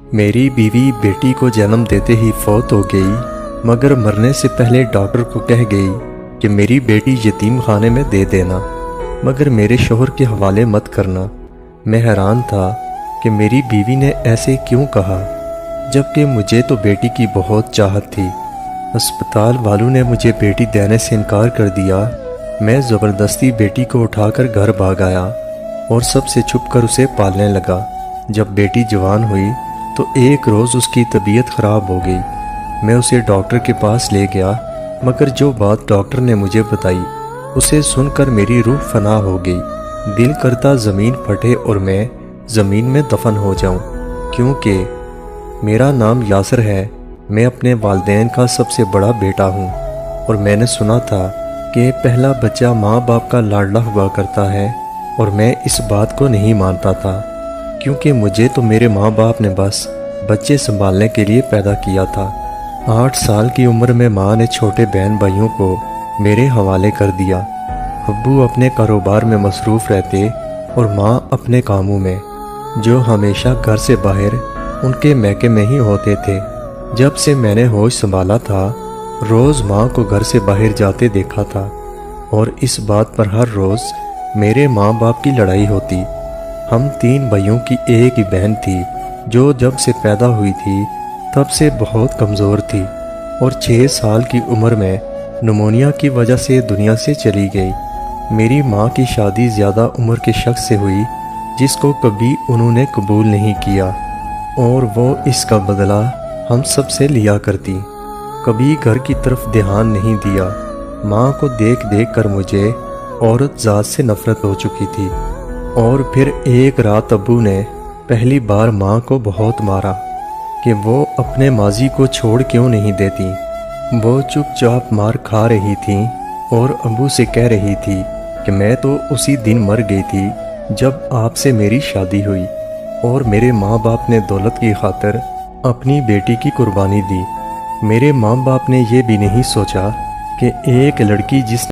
मेरी बीवी बेटी को जन्म देते ही फौत हो गई, मगर मरने से पहले डॉक्टर को कह गई कि मेरी बेटी यतीम खाने में दे देना, मगर मेरे शोहर के हवाले मत करना। मैं हैरान था कि मेरी बीवी ने ऐसे क्यों कहा, जबकि मुझे तो बेटी की बहुत चाहत थी। अस्पताल वालों ने मुझे बेटी देने से इनकार कर दिया। मैं ज़बरदस्ती बेटी को उठाकर घर भाग आया और सबसे छुपकर उसे पालने लगा। जब बेटी जवान हुई तो एक रोज़ उसकी तबीयत ख़राब हो गई। मैं उसे डॉक्टर के पास ले गया, मगर जो बात डॉक्टर ने मुझे बताई उसे सुनकर मेरी रूह फना हो गई। दिल करता ज़मीन फटे और मैं ज़मीन में दफन हो जाऊं, क्योंकि मेरा नाम यासर है। मैं अपने वालिदैन का सबसे बड़ा बेटा हूं और मैंने सुना था कि पहला बच्चा माँ बाप का लाडला हुआ करता है, और मैं इस बात को नहीं मानता था, क्योंकि मुझे तो मेरे माँ बाप ने बस बच्चे संभालने के लिए पैदा किया था। 8 साल की उम्र में माँ ने छोटे बहन भाइयों को मेरे हवाले कर दिया। अब्बू अपने कारोबार में मसरूफ़ रहते और माँ अपने कामों में, जो हमेशा घर से बाहर उनके मैके में ही होते थे। जब से मैंने होश संभाला था, रोज़ माँ को घर से बाहर जाते देखा था, और इस बात पर हर रोज़ मेरे माँ बाप की लड़ाई होती। हम 3 भाइयों की एक ही बहन थी, जो जब से पैदा हुई थी तब से बहुत कमज़ोर थी और 6 साल की उम्र में निमोनिया की वजह से दुनिया से चली गई। मेरी माँ की शादी ज़्यादा उम्र के शख्स से हुई, जिसको कभी उन्होंने कबूल नहीं किया, और वो इसका बदला हम सब से लिया करती। कभी घर की तरफ ध्यान नहीं दिया। माँ को देख देख कर मुझे औरत ज़ात से नफ़रत हो चुकी थी। और फिर एक रात अब्बू ने पहली बार माँ को बहुत मारा कि वो अपने माजी को छोड़ क्यों नहीं देती। वो चुपचाप मार खा रही थी और अब्बू से कह रही थी कि मैं तो उसी दिन मर गई थी जब आपसे मेरी शादी हुई, और मेरे माँ बाप ने दौलत की खातिर अपनी बेटी की कुर्बानी दी। मेरे माँ बाप ने ये भी नहीं सोचा कि एक लड़की जिस